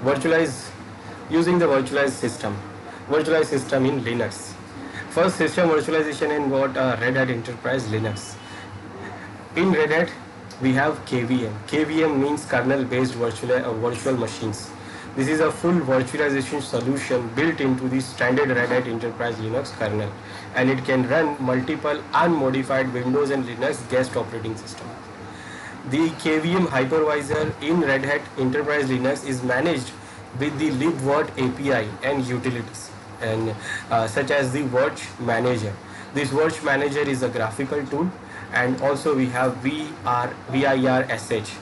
Virtualize using the virtualized system in Linux. First, system virtualization in what Red Hat Enterprise Linux. In Red Hat, we have KVM. KVM means kernel-based virtual machines. This is a full virtualization solution built into the standard Red Hat Enterprise Linux kernel, and it can run multiple unmodified Windows and Linux guest operating systems. The KVM hypervisor in Red Hat Enterprise Linux is managed with the libvirt API and utilities, and such as the Virch Manager. This Virch Manager is a graphical tool, and also we have VIRSH.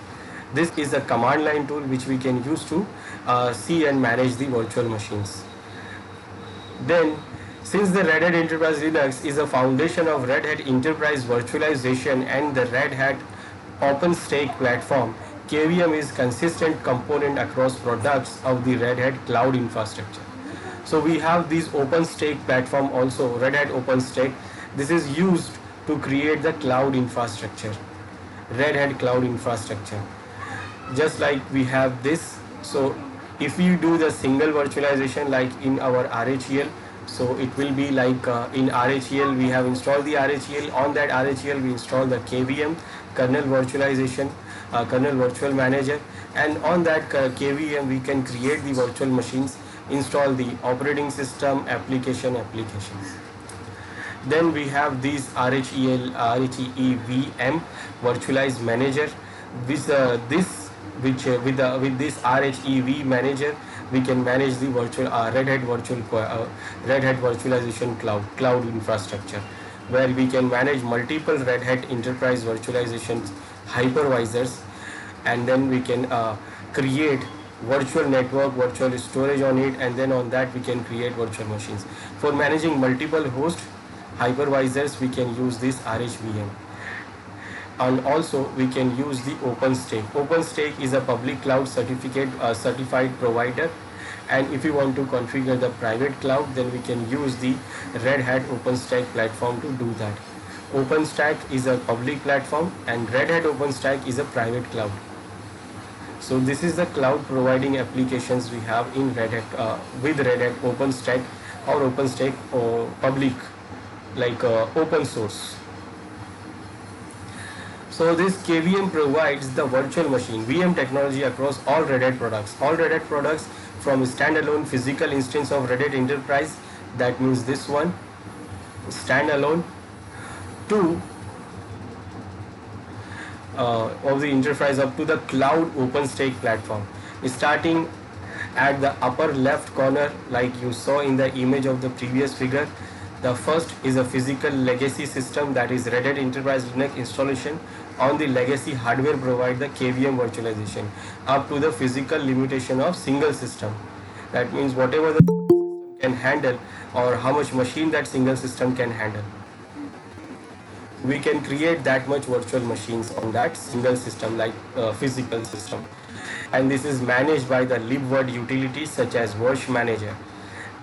This is a command line tool which we can use to see and manage the virtual machines. Then, since the Red Hat Enterprise Linux is a foundation of Red Hat Enterprise Virtualization and the Red Hat OpenStack platform, KVM is consistent component across products of the Red Hat cloud infrastructure. So we have this OpenStack platform also, Red Hat OpenStack. This is used to create the cloud infrastructure, Red Hat cloud infrastructure. Just like we have this, so if you do the single virtualization like in our RHEL, so it will be like in RHEL we have installed the RHEL. On that RHEL we install the KVM, kernel virtualization, kernel virtual manager, and on that KVM we can create the virtual machines, install the operating system, applications. Then we have this RHEVM virtualized manager. With this RHEV manager, we can manage the Red Hat virtualization cloud infrastructure, where we can manage multiple Red Hat enterprise virtualization hypervisors, and then we can create virtual network, virtual storage on it, and then on that we can create virtual machines. For managing multiple host hypervisors, we can use this RHVM. And also we can use the OpenStack. OpenStack is a public cloud certified provider, and if you want to configure the private cloud, then we can use the Red Hat OpenStack platform to do that. OpenStack is a public platform and Red Hat OpenStack is a private cloud. So this is the cloud providing applications we have in Red Hat with Red Hat OpenStack or OpenStack or public, like open source. So this KVM provides the virtual machine VM technology across all Red Hat products. All Red Hat products, from standalone physical instance of Red Hat Enterprise, that means this one, standalone, to of the enterprise up to the cloud OpenStack platform. Starting at the upper left corner, like you saw in the image of the previous figure, the first is a physical legacy system, that is Red Hat Enterprise Linux installation on the legacy hardware provide the KVM virtualization up to the physical limitation of single system. That means whatever the system can handle or how much machine that single system can handle, we can create that much virtual machines on that single system, like physical system. And this is managed by the libvirt utilities such as Virch Manager.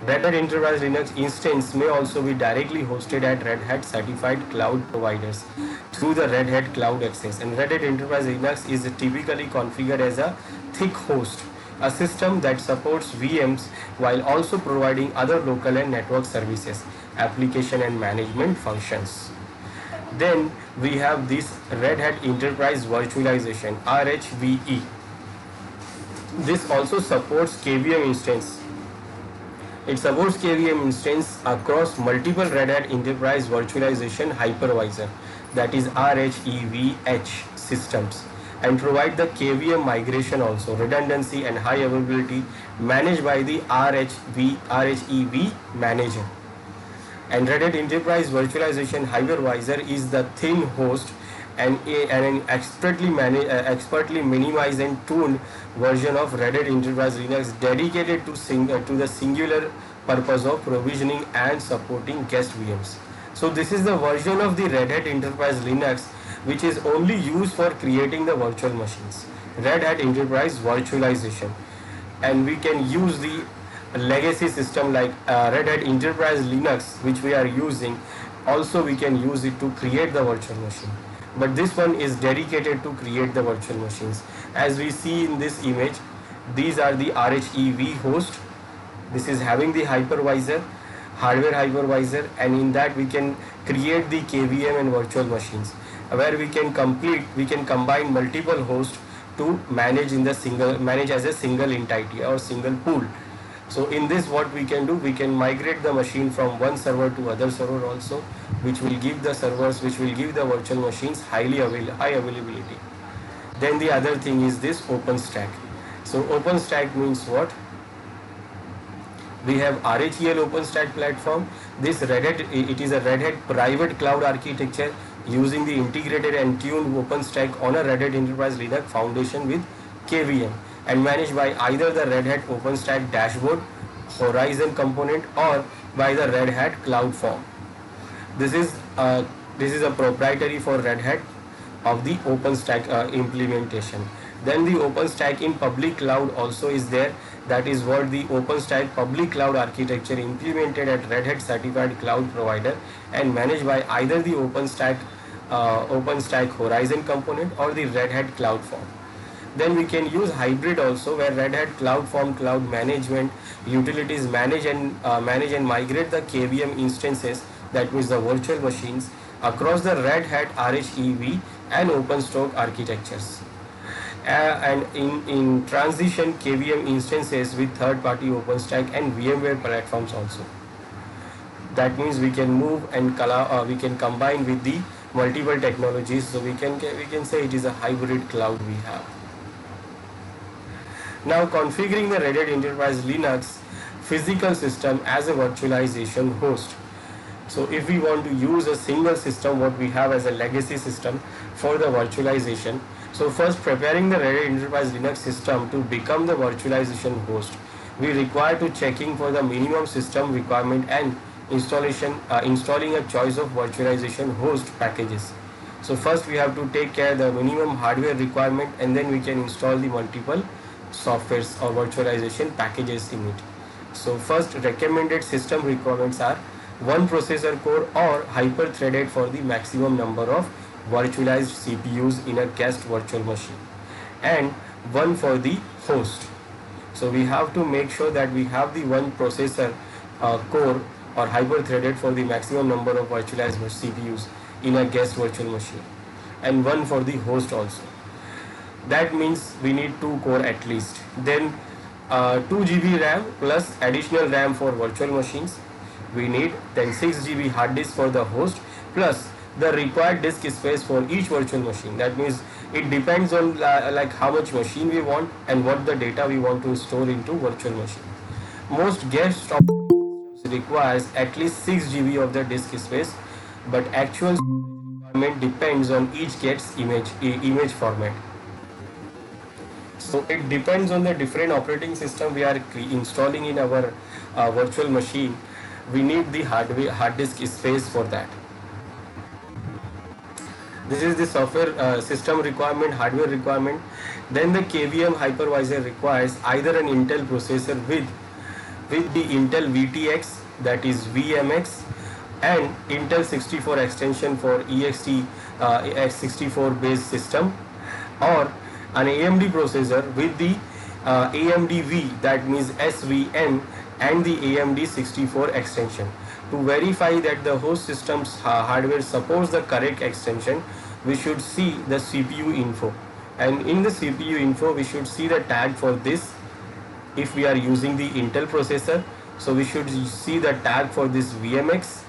Red Hat Enterprise Linux instance may also be directly hosted at Red Hat certified cloud providers through the Red Hat Cloud Access. And Red Hat Enterprise Linux is typically configured as a thick host, a system that supports VMs while also providing other local and network services, application and management functions. Then we have this Red Hat Enterprise Virtualization, RHVE. This also supports KVM instance. It supports KVM instance across multiple Red Hat Enterprise Virtualization hypervisor, that is RHEVH systems, and provide the KVM migration also, redundancy and high availability managed by the RHEV manager. And Red Hat Enterprise Virtualization hypervisor is the thin host and an expertly minimized and tuned version of Red Hat Enterprise Linux dedicated to the singular purpose of provisioning and supporting guest VMs. So this is the version of the Red Hat Enterprise Linux which is only used for creating the virtual machines, Red Hat Enterprise Virtualization. And we can use the legacy system like Red Hat Enterprise Linux, which we are using. Also we can use it to create the virtual machine, but this one is dedicated to create the virtual machines. As we see in this image, These are the RHEV host. This is having the hypervisor, hardware hypervisor, and in that we can create the KVM and virtual machines, where we can combine multiple hosts to manage as a single entity or single pool. So in this, what we can do, we can migrate the machine from one server to other server also, which will give the virtual machines high availability. Then the other thing is this OpenStack. So OpenStack means what? We have RHEL OpenStack platform. This it is a Red Hat private cloud architecture using the integrated and tuned OpenStack on a Red Hat Enterprise Linux foundation with KVM, and managed by either the Red Hat OpenStack dashboard, Horizon component, or by the Red Hat Cloud Form. This is a proprietary for Red Hat of the OpenStack implementation. Then the OpenStack in public cloud also is there. That is what the OpenStack public cloud architecture implemented at Red Hat certified cloud provider and managed by either the OpenStack Horizon component or the Red Hat Cloud Form. Then we can use hybrid also, where Red Hat Cloud Form cloud management utilities manage and migrate the KVM instances, that means the virtual machines, across the Red Hat RHEV and OpenStack architectures. And in transition KVM instances with third-party OpenStack and VMware platforms also. That means we can move and we can combine with the multiple technologies. So we can say it is a hybrid cloud we have. Now configuring the Red Hat Enterprise Linux physical system as a virtualization host. So if we want to use a single system, what we have as a legacy system for the virtualization, so first, preparing the Red Hat Enterprise Linux system to become the virtualization host, we require to checking for the minimum system requirement and installing a choice of virtualization host packages. So first we have to take care the minimum hardware requirement, and then we can install the multiple softwares or virtualization packages in it. So first, recommended system requirements are one processor core or hyper-threaded for the maximum number of virtualized CPUs in a guest virtual machine, and one for the host. So we have to make sure that we have the one processor core or hyper-threaded for the maximum number of virtualized CPUs in a guest virtual machine, and one for the host also. That means we need 2 core at least. Then 2 GB RAM plus additional RAM for virtual machines we need. Then 6 GB hard disk for the host plus the required disk space for each virtual machine. That means it depends on like how much machine we want and what the data we want to store into virtual machine. Most guest operating systems requires at least 6 GB of the disk space, but actual requirement depends on each guest's image format. So it depends on the different operating system we are installing in our virtual machine. We need the hard disk space for that. This is the software system requirement, hardware requirement. Then the KVM hypervisor requires either an Intel processor with the Intel VTX, that is VMX, and Intel 64 extension for EXT x64 based system, or an AMD processor with the AMD V, that means SVM, and the AMD 64 extension. To verify that the host system's hardware supports the correct extension, we should see the CPU info, and in the CPU info we should see the tag for this. If we are using the Intel processor, so we should see the tag for this VMX,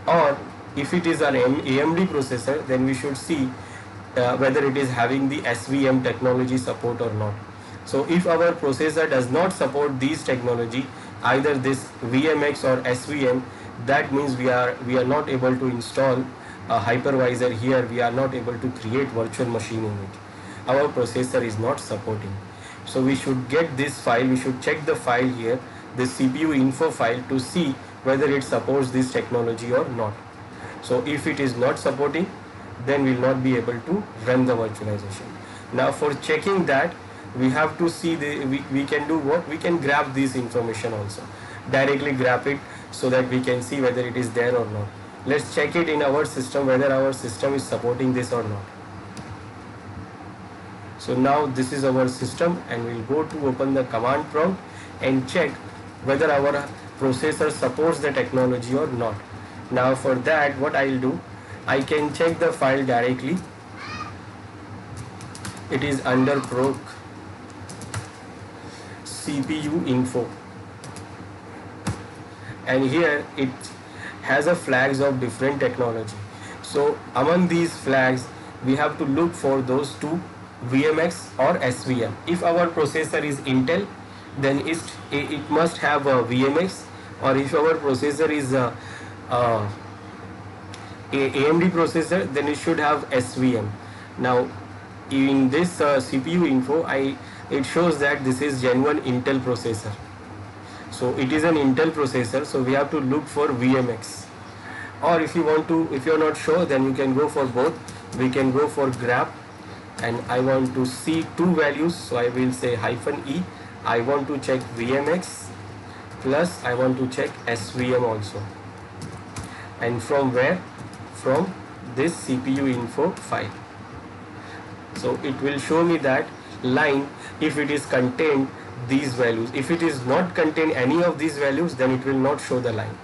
or if it is an AMD processor, then we should see whether it is having the SVM technology support or not. So if our processor does not support these technology, either this VMX or SVM, that means we are not able to install a hypervisor here. We are not able to create virtual machine in it. Our processor is not supporting. So we should get this file, we should check the file here, the CPU info file, to see whether it supports this technology or not. So if it is not supporting, then we will not be able to run the virtualization. Now for checking that, we have to see we can do what? We can grab this information also, directly grab it, so that we can see whether it is there or not. Let's check it in our system whether our system is supporting this or not. So now this is our system, and we'll go to open the command prompt and check whether our processor supports the technology or not. Now for that, what I'll do, I can check the file directly. It is under proc CPU info, and here it has a flags of different technology. So among these flags, we have to look for those two, VMX or SVM. If our processor is Intel, then it must have a VMX, or if our processor is a AMD processor, then it should have SVM. Now in this CPU info, it shows that this is genuine Intel processor. So it is an Intel processor, so we have to look for VMX. Or if you're not sure, then you can go for both. We can go for grep, and I want to see two values, so I will say -e. I want to check VMX plus I want to check SVM also. And from where? From this CPU info file. So it will show me that line if it is contained these values. If it is not contain any of these values, then it will not show the line.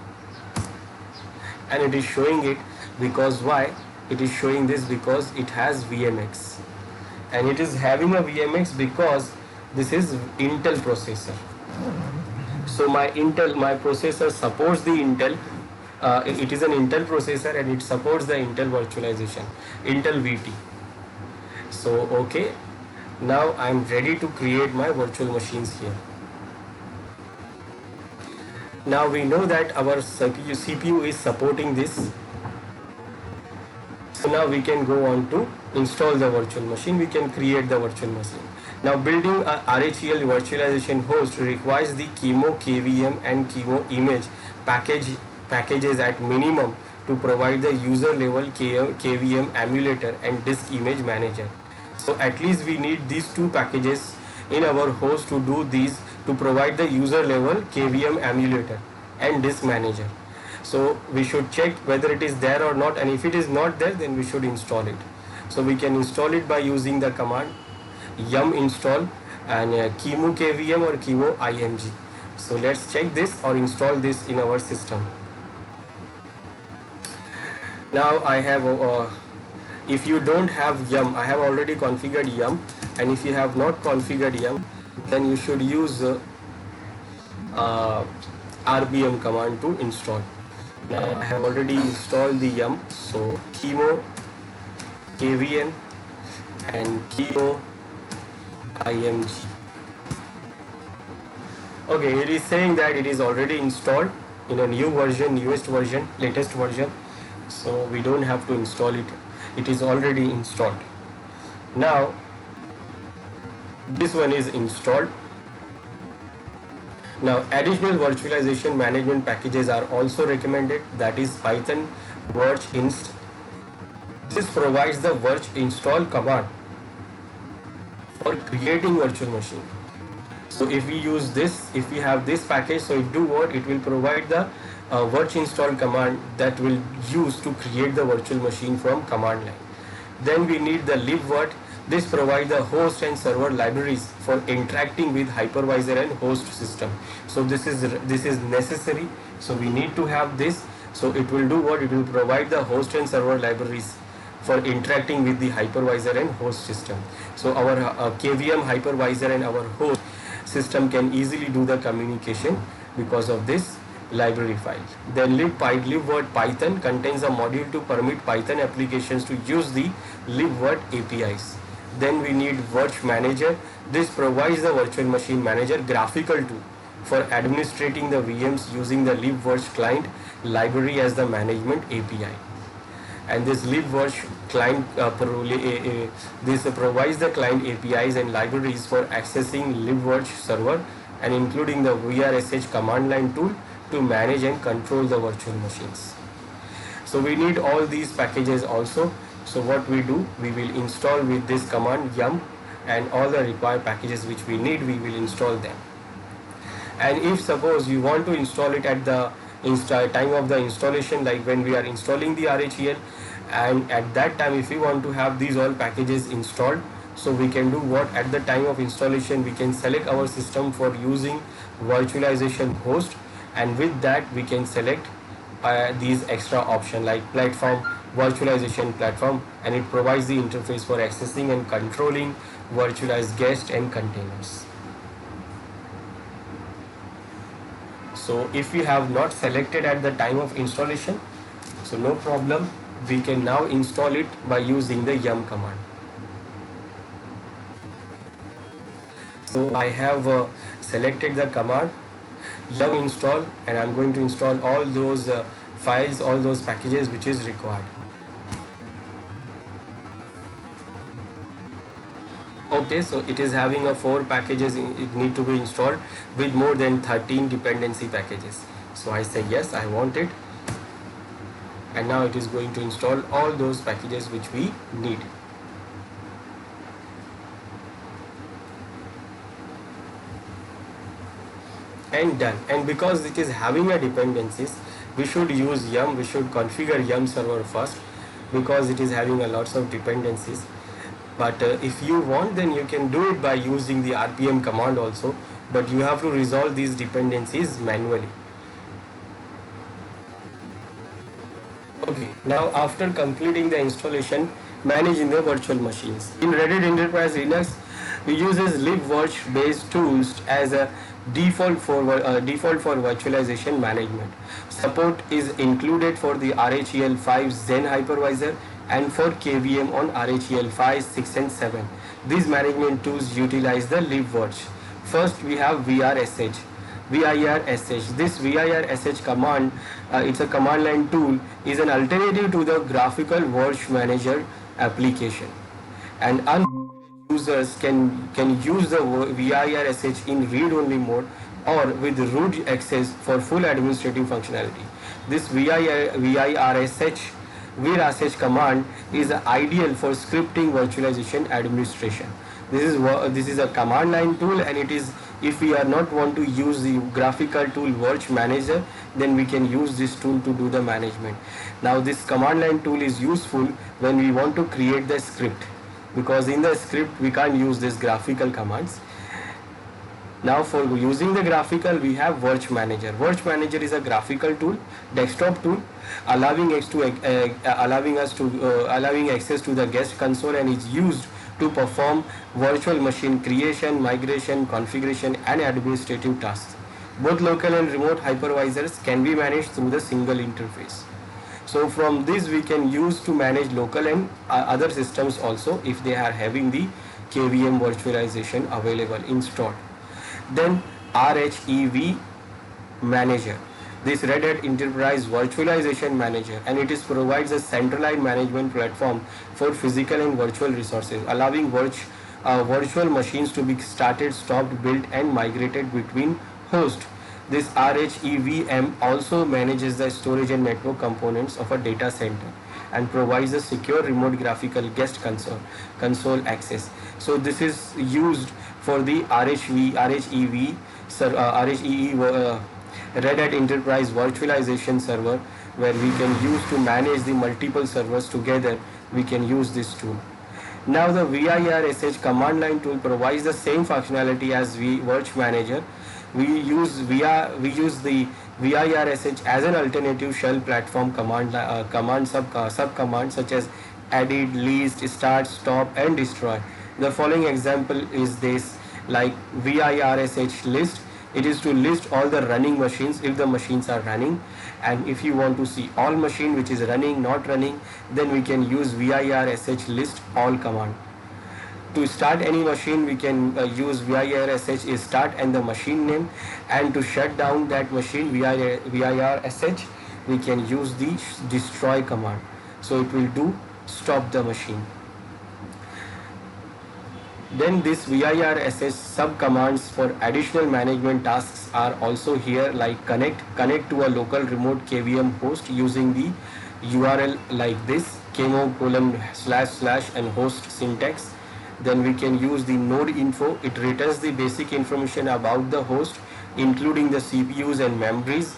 And it is showing it because why? It is showing this because it has VMX. And it is having a VMX because this is Intel processor. So my processor supports the Intel. It is an Intel processor and it supports the Intel virtualization, Intel VT. So okay, now I am ready to create my virtual machines here. Now we know that our CPU is supporting this. So now we can go on to install the virtual machine. We can create the virtual machine. Now building a RHEL virtualization host requires the QEMU, KVM and QEMU image packages at minimum to provide the user level KVM emulator and disk image manager. So at least we need these two packages in our host to do these, to provide the user level KVM emulator and disk manager. So we should check whether it is there or not, and if it is not there, then we should install it. So we can install it by using the command yum install and QEMU KVM or QEMU IMG. So let's check this or install this in our system. Now I have if you don't have yum, I have already configured yum, and if you have not configured yum, then you should use RBM command to install. Now I have already installed the yum, so QEMU KVM and QEMU IMG. Okay, it is saying that it is already installed in a new version, newest version, latest version. So we don't have to install it. It is already installed. Now this one is installed. Now additional virtualization management packages are also recommended, that is Python virginst. This provides the virg install command for creating virtual machine. So if we use this, if we have this package, so it do what? It will provide the virg install command that will use to create the virtual machine from command line. Then we need the libvirt. This provides the host and server libraries for interacting with hypervisor and host system. So this is necessary. So we need to have this. So it will do what? It will provide the host and server libraries for interacting with the hypervisor and host system. So our KVM hypervisor and our host system can easily do the communication because of this library file. Then libvirt Python contains a module to permit Python applications to use the libvirt APIs. Then we need virg manager. This provides the virtual machine manager graphical tool for administrating the VMs using the libvirt client library as the management API. And this libvirt client this provides the client APIs and libraries for accessing libvirt server and including the VRSH command line tool to manage and control the virtual machines. So we need all these packages also. So what we do, we will install with this command yum, and all the required packages which we need, we will install them. And if suppose you want to install it at the time of the installation, like when we are installing the RHEL, and at that time if we want to have these all packages installed, So we can do what? At the time of installation, we can select our system for using virtualization host, and with that we can select these extra option like platform, virtualization platform, and it provides the interface for accessing and controlling virtualized guests and containers. So if we have not selected at the time of installation, so no problem, we can now install it by using the yum command. So I have selected the command yum install, and I'm going to install all those files, all those packages which is required. Okay, so it is having a 4 packages it need to be installed with more than 13 dependency packages. So I say yes, I want it, and now it is going to install all those packages which we need. And done. And because it is having a dependencies, we should use yum, we should configure yum server first, because it is having a lots of dependencies. But if you want, then you can do it by using the rpm command also, but you have to resolve these dependencies manually. Okay, now after completing the installation, managing the virtual machines. In Red Hat Enterprise Linux, we uses libvirch based tools as a default for virtualization management. Support is included for the RHEL5 Zen hypervisor and for KVM on RHEL5, 6 and 7. These management tools utilize the libvirch. First we have VRSH. VIRSH. This VIRSH command, it's a command line tool, is an alternative to the graphical Virch Manager application, and users can use the VIRSH in read-only mode or with root access for full administrative functionality. This VIRSH command is ideal for scripting virtualization administration. This is a command line tool, and it is, if we are not want to use the graphical tool Virch Manager, then we can use this tool to do the management. Now this command line tool is useful when we want to create the script, because in the script we can't use these graphical commands. Now for using the graphical, we have Virch Manager. Virch Manager is a graphical tool, desktop tool, allowing access to the guest console, and is used to perform virtual machine creation, migration, configuration, and administrative tasks. Both local and remote hypervisors can be managed through the single interface. So from this we can use to manage local and other systems also, if they are having the KVM virtualization available installed. Then RHEV Manager. This Red Hat Enterprise Virtualization Manager, and it provides a centralized management platform for physical and virtual resources, allowing virtual machines to be started, stopped, built, and migrated between hosts. This RHEVM also manages the storage and network components of a data center and provides a secure remote graphical guest console access. So this is used for the RHEV Red Hat Enterprise Virtualization Server, where we can use to manage the multiple servers together. We can use this tool. Now the VIRSH command line tool provides the same functionality as Virch Manager. We use the VIRSH as an alternative shell platform sub-command such as edit, list, start, stop, and destroy. The following example is this, like VIRSH list. It is to list all the running machines if the machines are running, and if you want to see all machine which is running, not running, then we can use VIRSH list all command. To start any machine, we can use VIRSH start and the machine name, and to shut down that machine VIRSH, we can use the destroy command. So it will do stop the machine. Then this VIRSH sub commands for additional management tasks are also here, like connect to a local remote KVM host using the URL like this, kmo:// and host syntax. Then we can use the node info. It returns the basic information about the host, including the CPUs and memories.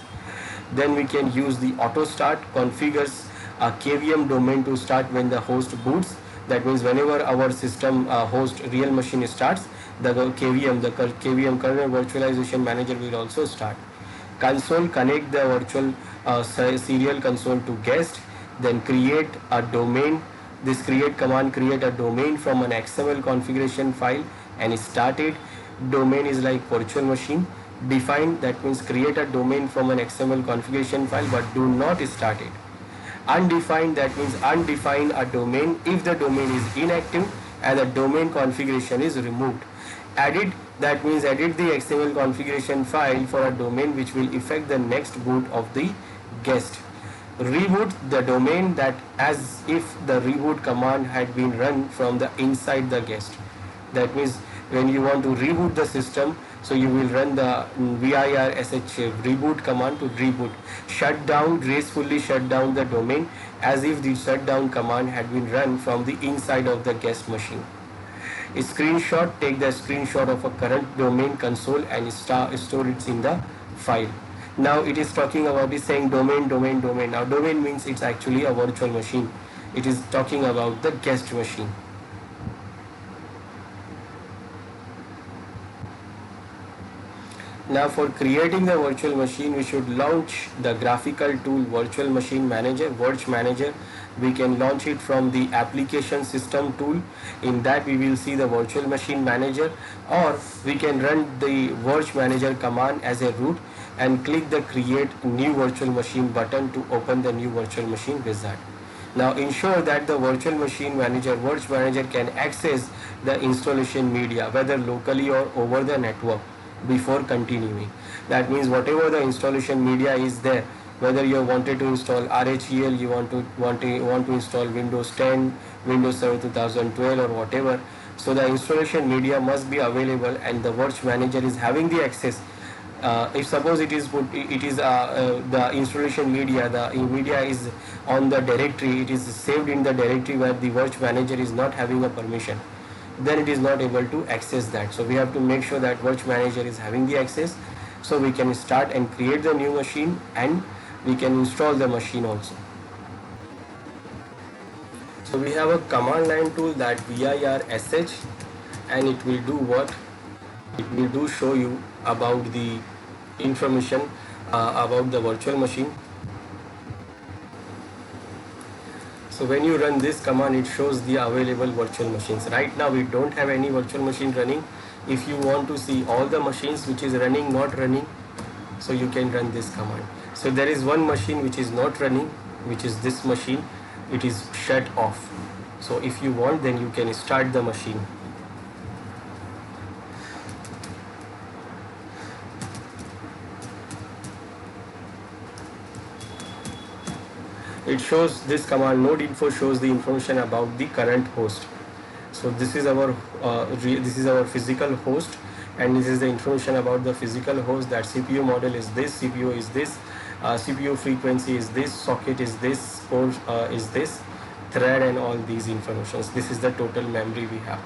Then we can use the auto start, configures a KVM domain to start when the host boots. That means whenever our system host real machine starts, the KVM kernel virtualization manager will also start. Console, connect the virtual serial console to guest, then create a domain. This create command create a domain from an XML configuration file and start it. Domain is like virtual machine. Define, that means create a domain from an XML configuration file but do not start it. Undefined, that means undefine a domain if the domain is inactive and the domain configuration is removed. Edit, that means edit the XML configuration file for a domain which will affect the next boot of the guest. Reboot the domain, that as if the reboot command had been run from the inside the guest. That means when you want to reboot the system, so you will run the virsh reboot command to reboot. Shut down, gracefully shut down the domain as if the shutdown command had been run from the inside of the guest machine. A screenshot, take the screenshot of a current domain console and store it in the file. Now it is talking about, is saying domain. Now domain means it's actually a virtual machine. It is talking about the guest machine. Now for creating the virtual machine, we should launch the graphical tool Virtual Machine Manager, Virch Manager. We can launch it from the application system tool. In that we will see the Virtual Machine Manager, or we can run the Virch Manager command as a root and click the create new virtual machine button to open the new virtual machine wizard. Now ensure that the Virtual Machine Manager, Virch Manager can access the installation media whether locally or over the network before continuing. That means whatever the installation media is there, whether you wanted to install RHEL, you want to install Windows 10, Windows 7 2012 or whatever, so the installation media must be available and the Virch Manager is having the access. If suppose it is the installation media, the media is on the directory, it is saved in the directory where the Virch Manager is not having a permission, then it is not able to access that. So we have to make sure that Virch Manager is having the access, so we can start and create the new machine and we can install the machine also. So we have a command line tool, that virsh, and it will do what? It will do show you about the information about the virtual machine. So when you run this command, it shows the available virtual machines. Right now we don't have any virtual machine running. If you want to see all the machines which is running, not running, so you can run this command. So there is one machine which is not running, which is this machine. It is shut off. So if you want, then you can start the machine. It shows this command node info shows the information about the current host. So this is our physical host, and this is the information about the physical host, that CPU model is this, CPU is this, CPU frequency is this, socket is this, port is this, thread, and all these informations. This is the total memory we have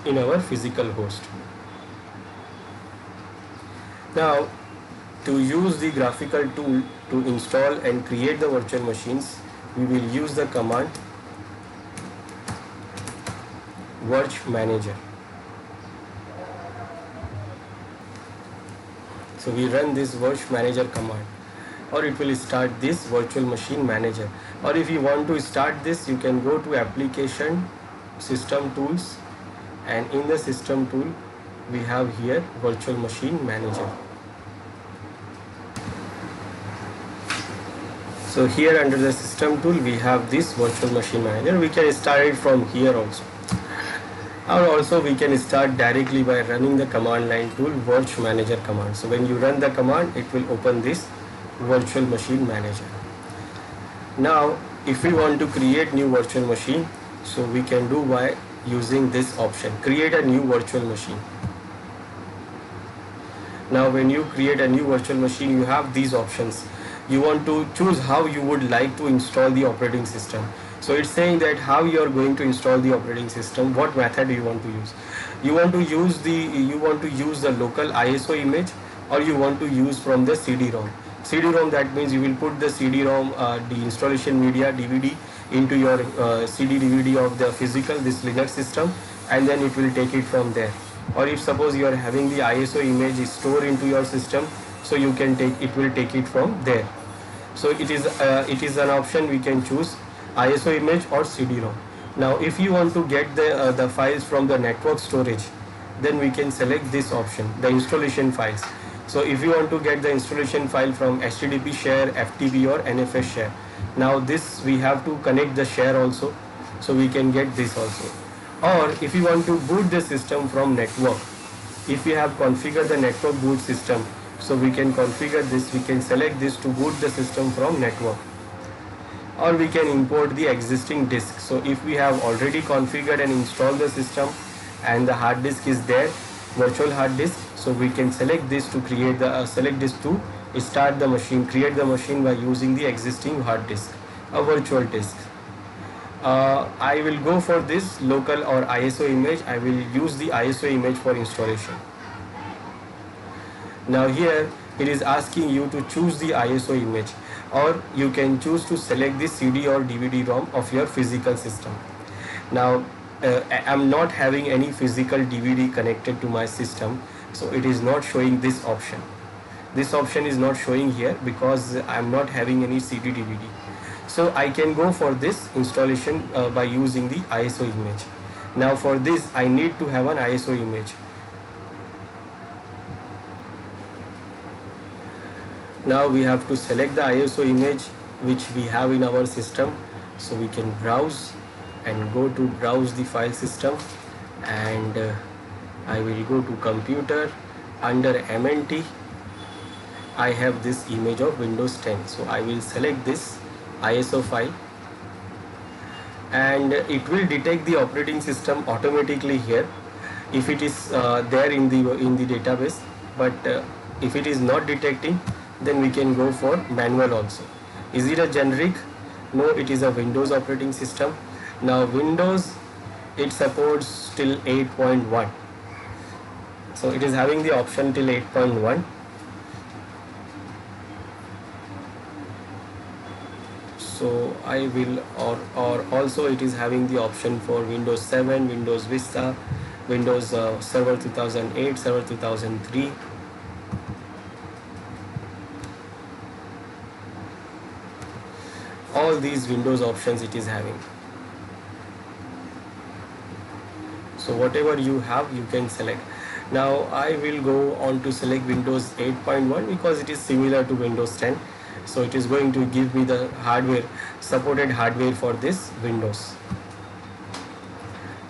in our physical host. Now to use the graphical tool to install and create the virtual machines, we will use the command Virch Manager. So we run this Virch Manager command, or it will start this Virtual Machine Manager. Or if you want to start this, you can go to Application, System Tools, and in the System tool we have here Virtual Machine Manager. So here under the System tool we have this Virtual Machine Manager. We can start it from here also. Or also we can start directly by running the command line tool Virch Manager command. So when you run the command, it will open this Virtual Machine Manager. Now if we want to create new virtual machine, so we can do by using this option, create a new virtual machine. Now when you create a new virtual machine, you have these options. You want to choose how you would like to install the operating system. So it's saying that how you are going to install the operating system, what method you want to use. You want to use the local ISO image, or you want to use from the CD-ROM. CD-ROM, that means you will put the CD-ROM, the installation media DVD into your CD DVD of the physical this Linux system, and then it will take it from there. Or if suppose you are having the ISO image stored into your system, so you can take it will take it from there. So it is an option we can choose, ISO image or CD-ROM. Now if you want to get the files from the network storage, then we can select this option, the installation files. So if you want to get the installation file from HTTP share, FTP or NFS share, now this we have to connect the share also, so we can get this also. Or if you want to boot the system from network, if we have configured the network boot system, so we can configure this, we can select this to boot the system from network. Or we can import the existing disk. So if we have already configured and installed the system and the hard disk is there, virtual hard disk, so we can select this to create the select this to start the machine, create the machine by using the existing hard disk, a virtual disk. I will go for this local or ISO image. I will use the ISO image for installation. Now here it is asking you to choose the ISO image, or you can choose to select the CD or DVD ROM of your physical system. Now I am not having any physical DVD connected to my system, so it is not showing this option. This option is not showing here because I am not having any CD DVD. So I can go for this installation by using the ISO image. Now for this I need to have an ISO image. Now we have to select the ISO image which we have in our system. So we can browse and go to browse the file system, and I will go to computer. Under MNT I have this image of Windows 10. So I will select this ISO file, and it will detect the operating system automatically here if it is there in the database. But if it is not detecting, then we can go for manual also. Is it a generic? No, it is a Windows operating system. Now Windows, it supports till 8.1. So it is having the option till 8.1. So I will, or also it is having the option for Windows 7, Windows Vista, Windows Server 2008, Server 2003. All these Windows options it is having. So whatever you have, you can select. Now I will go on to select Windows 8.1 because it is similar to Windows 10. So it is going to give me the hardware, supported hardware for this Windows.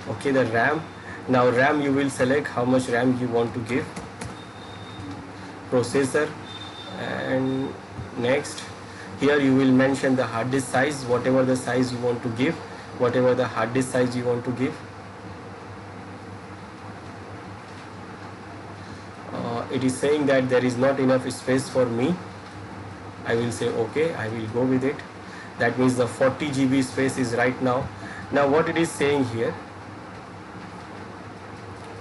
Okay, the RAM. Now RAM, you will select how much RAM you want to give. Processor, and next. Here you will mention the hard disk size, whatever the size you want to give, whatever the hard disk size you want to give. It is saying that there is not enough space for me. I will say okay, I will go with it. That means the 40 GB space is right now. Now what it is saying here,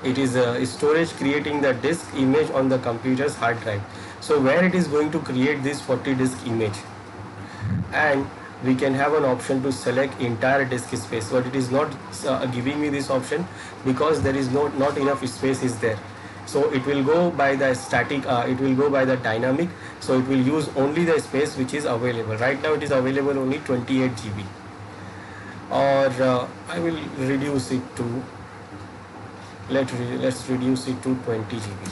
it is storage creating the disk image on the computer's hard drive. So where it is going to create this 40 disk image, and we can have an option to select entire disk space, but it is not giving me this option because there is not enough space is there. So it will go by the static, it will go by the dynamic, so it will use only the space which is available. Right now it is available only 28 GB, or I will reduce it to, let's reduce it to 20 GB.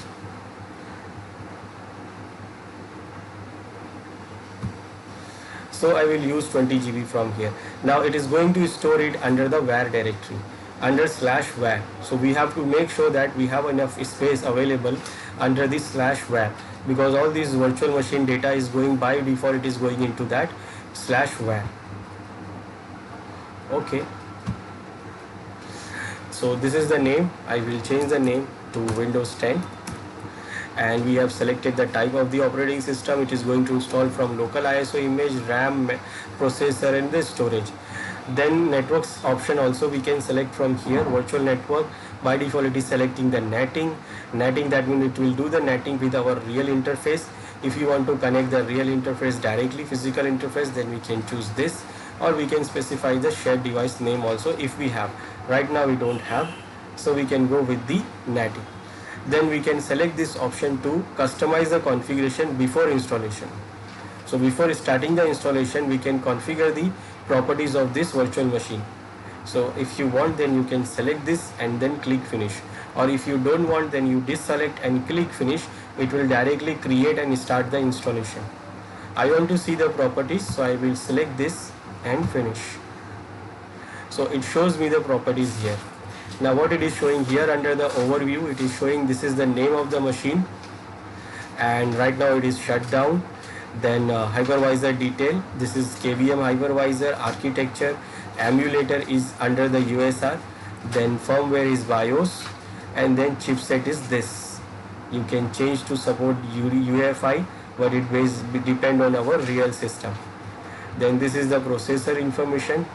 So I will use 20 GB from here. Now it is going to store it under the var directory, under /var. So we have to make sure that we have enough space available under this /var, because all this virtual machine data is going by default, it is going into that /var. Okay. So this is the name. I will change the name to Windows 10. And we have selected the type of the operating system. It is going to install from local ISO image, RAM, processor, and the storage. Then networks option also we can select from here. Virtual network, by default it is selecting the netting. Netting, that means it will do the netting with our real interface. If you want to connect the real interface directly, physical interface, then we can choose this. or we can specify the shared device name also if we have. Right now we don't have, so we can go with the NAT. Then we can select this option to customize the configuration before installation. So before starting the installation, we can configure the properties of this virtual machine. So if you want, then you can select this and then click finish, or if you don't want, then you deselect and click finish. It will directly create and start the installation. I want to see the properties, so I will select this and finish. So it shows me the properties here. Now what it is showing here under the overview, it is showing this is the name of the machine, and right now it is shut down. Then hypervisor detail, this is KVM hypervisor architecture. Emulator is under the USR. Then firmware is BIOS, and then chipset is this. You can change to support UEFI, but it will depend on our real system. Then this is the processor information,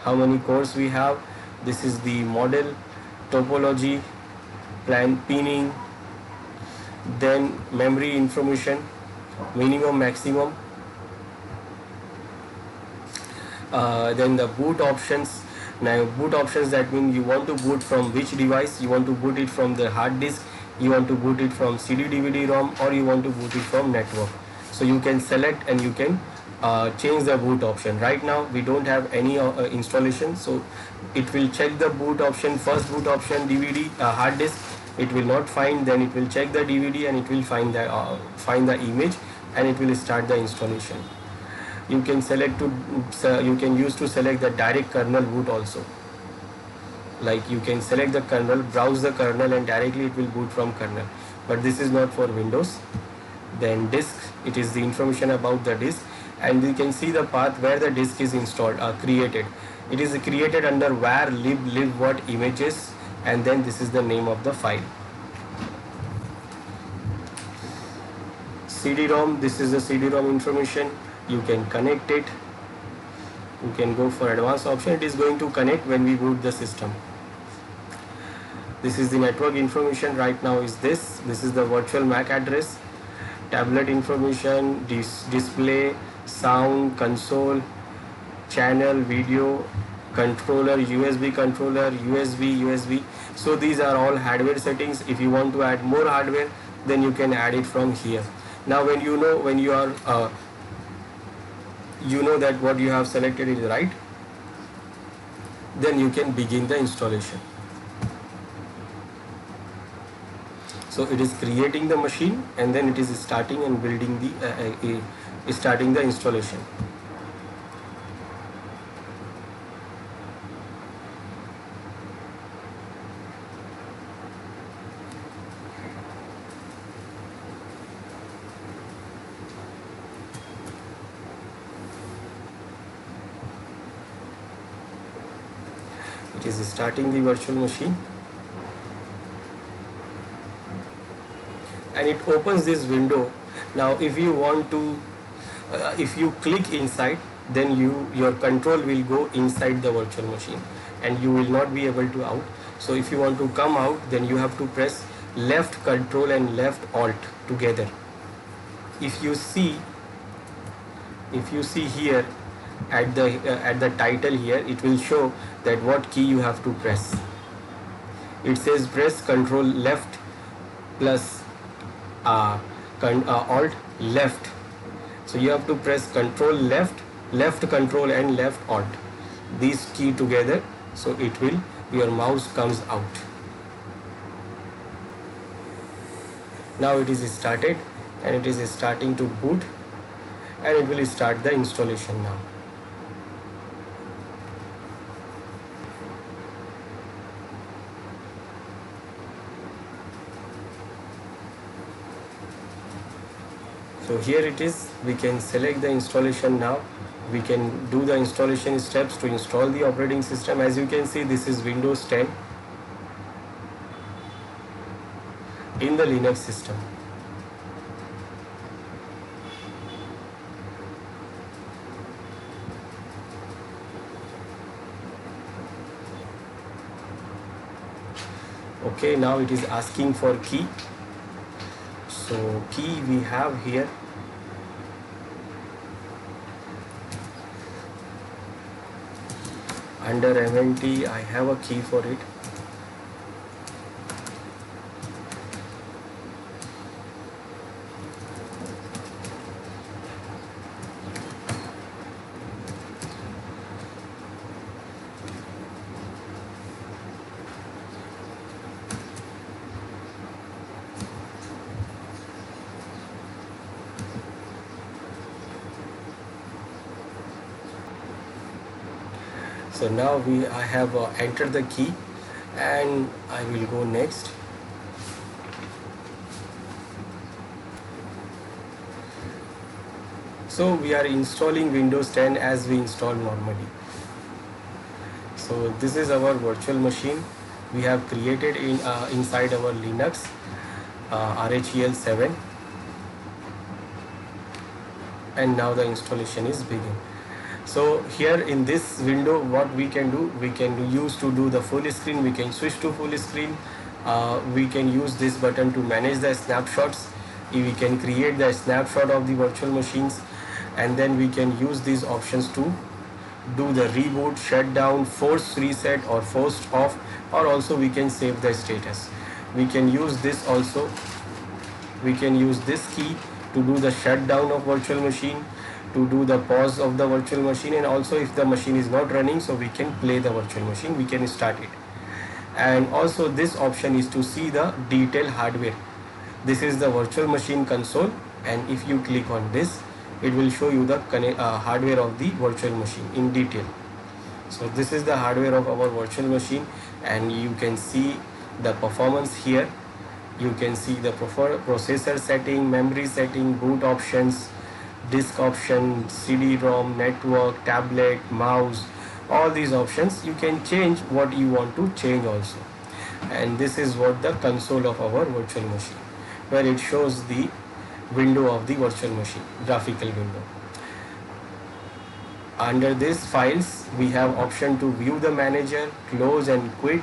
how many cores we have. This is the model, topology, plan pinning, then memory information, minimum, maximum, then the boot options. Now boot options, that means you want to boot from which device. You want to boot it from the hard disk, you want to boot it from CD DVD ROM, or you want to boot it from network. So you can select and you can change the boot option. Right now we don't have any installation, so it will check the boot option, first boot option DVD hard disk. It will not find, then it will check the DVD and it will find the image, and it will start the installation. You can select to you can use to select the direct kernel boot also. Like you can select the kernel, browse the kernel, and directly it will boot from kernel. But this is not for Windows. Then disk, it is the information about the disk, and we can see the path where the disk is installed created. It is created under var lib what images, and then this is the name of the file. CD-ROM, this is the CD-ROM information. You can connect it. You can go for advanced option. It is going to connect when we boot the system. This is the network information. Right now is this. This is the virtual MAC address. Tablet information, display, sound, console, channel, video, controller, USB controller, USB. So these are all hardware settings. If you want to add more hardware, then you can add it from here. Now when you are you know that what you have selected is right, then you can begin the installation. So it is creating the machine, and then it is starting and building the starting the installation. It is starting the virtual machine, and it opens this window. Now if you want to if you click inside, then your control will go inside the virtual machine and you will not be able to out. So if you want to come out, then you have to press left control and left alt together. If you see here at the title here, it will show that what key you have to press. It says press control left plus alt left. So you have to press control left control and left alt, these key together, so it will, your mouse comes out. Now it is started and it is starting to boot, and it will start the installation now. So here it is, we can select the installation now. We can do the installation steps to install the operating system. As you can see, this is Windows 10 in the Linux system. Okay, now it is asking for key. So key we have here. Under MNT I have a key for it. So now I have entered the key, and I will go next. So we are installing Windows 10 as we install normally. So this is our virtual machine we have created inside our Linux RHEL 7, and now the installation is begin. So here in this window, what we can do, we can use to do the full screen, we can switch to full screen. We can use this button to manage the snapshots. We can create the snapshot of the virtual machines, and then we can use these options to do the reboot, shutdown, force reset or forced off, or also we can save the status. We can use this also. We can use this key to do the shutdown of virtual machine, to do the pause of the virtual machine, and also if the machine is not running, so we can play the virtual machine, we can start it. And also this option is to see the detail hardware. This is the virtual machine console, and if you click on this, it will show you the hardware of the virtual machine in detail. So this is the hardware of our virtual machine, and you can see the performance here. You can see the processor setting, memory setting, boot options, disk option, CD-ROM, network, tablet, mouse, all these options. You can change what you want to change also. And this is what the console of our virtual machine, where it shows the window of the virtual machine, graphical window. Under this files, we have option to view the manager, close and quit.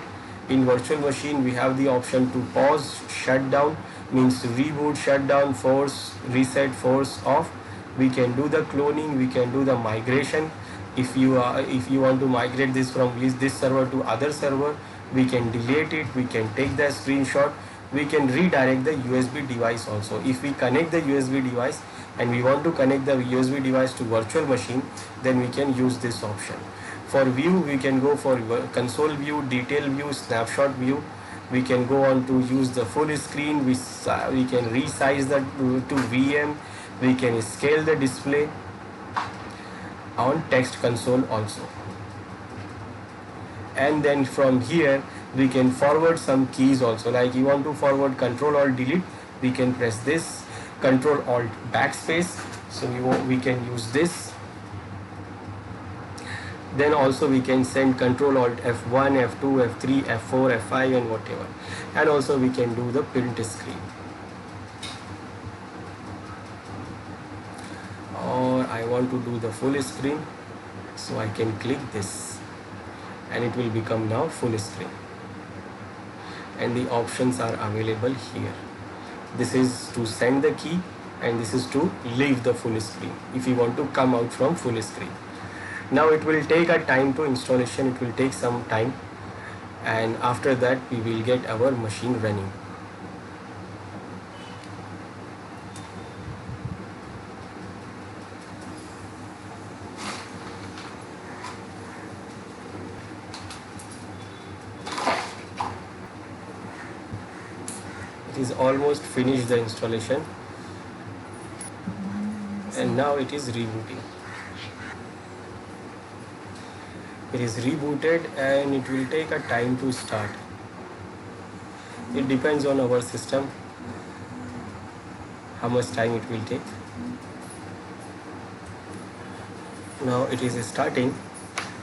In virtual machine, we have the option to pause, shut down, means to reboot, shut down, force, reset, force off. We can do the cloning, we can do the migration. If you want to migrate this from this server to other server, we can delete it, we can take the screenshot, we can redirect the USB device also. If we connect the USB device and we want to connect the USB device to virtual machine, then we can use this option. For view, we can go for console view, detail view, snapshot view. We can go on to use the full screen. We can resize that to VM. We can scale the display on text console also. And then from here, we can forward some keys also. Like you want to forward Control Alt Delete, we can press this, Control Alt Backspace. So we can use this. Then also we can send Control Alt F1, F2, F3, F4, F5 and whatever. And also we can do the print screen. Or I want to do the full screen, so I can click this and it will become now full screen. And the options are available here. This is to send the key and this is to leave the full screen if you want to come out from full screen. Now it will take a time to installation, it will take some time, and after that we will get our machine running. It is almost finished the installation, and now it is rebooting. It is rebooted and it will take a time to start. It depends on our system how much time it will take. Now it is starting,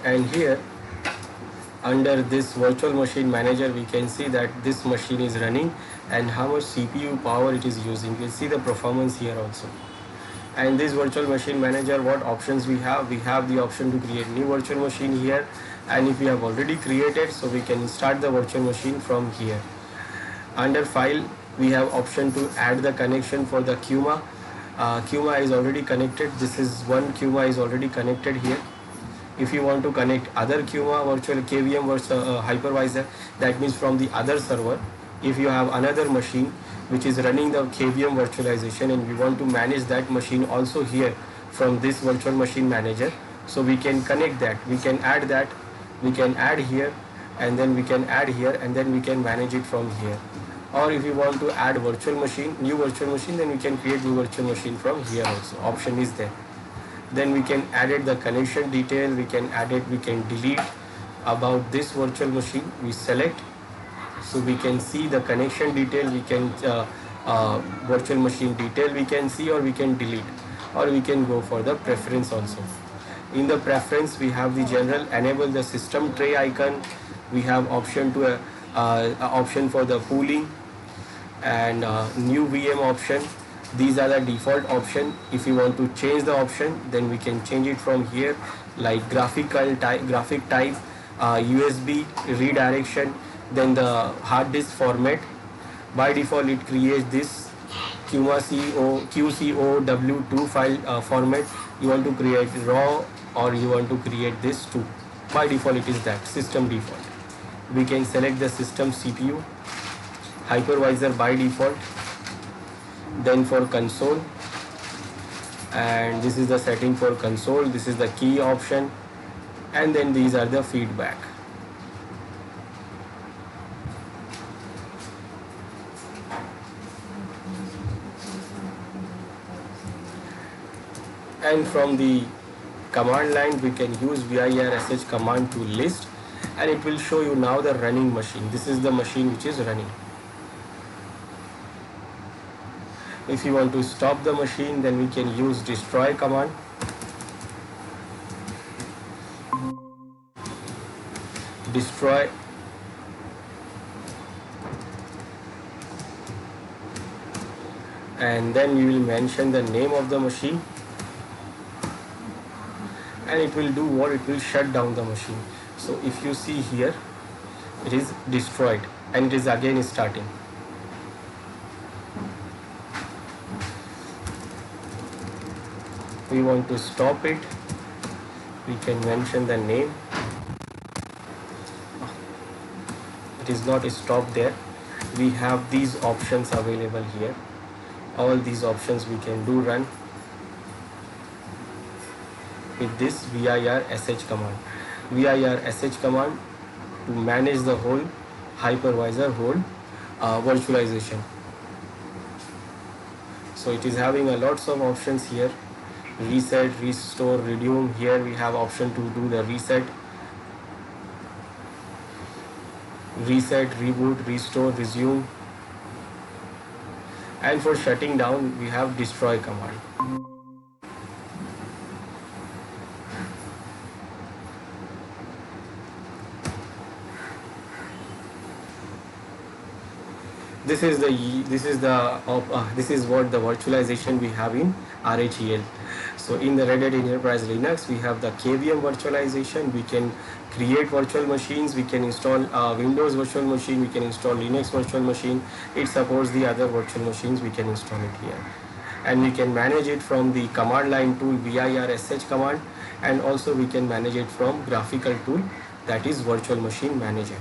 and here under this virtual machine manager we can see that this machine is running and how much CPU power it is using. You will see the performance here also. And this virtual machine manager, what options we have? We have the option to create new virtual machine here, and if we have already created, so we can start the virtual machine from here. Under file, we have option to add the connection for the QMA. QMA is already connected. This is one QMA is already connected here. If you want to connect other Kuma virtual KVM hypervisor, that means from the other server, if you have another machine which is running the KVM virtualization and we want to manage that machine also here from this virtual machine manager, so we can connect that, we can add that, we can add here, and then we can add here, and then we can manage it from here. Or if you want to add virtual machine, new virtual machine, then we can create new virtual machine from here also. Option is there. Then we can edit the connection detail, we can add it, we can delete. About this virtual machine, we select, so we can see the connection detail, we can virtual machine detail we can see, or we can delete, or we can go for the preference also. In the preference, we have the general, enable the system tray icon, we have option to option for the pooling and new VM option. These are the default option. If you want to change the option, then we can change it from here, like graphic type, USB redirection, then the hard disk format. By default, it creates this QCOW2 file format. You want to create RAW, or you want to create this too. By default, it is that system default. We can select the system CPU, hypervisor by default, then for console, and this is the setting for console, this is the key option, and then these are the feedback. And from the command line, we can use virsh command to list, and it will show you now the running machine. This is the machine which is running. If you want to stop the machine, then we can use destroy command. Destroy, and then you will mention the name of the machine, and it will do what? It will shut down the machine. So if you see here, it is destroyed and it is again starting. We want to stop it, we can mention the name. It is not stopped there. We have these options available here. All these options we can do run with this virsh command. virsh command to manage the whole hypervisor, whole virtualization. So it is having a lots of options here. Reset, restore, resume. Here we have option to do the reset, reboot, restore, resume, and for shutting down we have destroy command. This is what the virtualization we have in RHEL. So in the Red Hat Enterprise Linux, we have the KVM virtualization. We can create virtual machines, we can install Windows virtual machine, we can install Linux virtual machine. It supports the other virtual machines, we can install it here. And we can manage it from the command line tool virsh command, and also we can manage it from graphical tool, that is Virtual Machine Manager.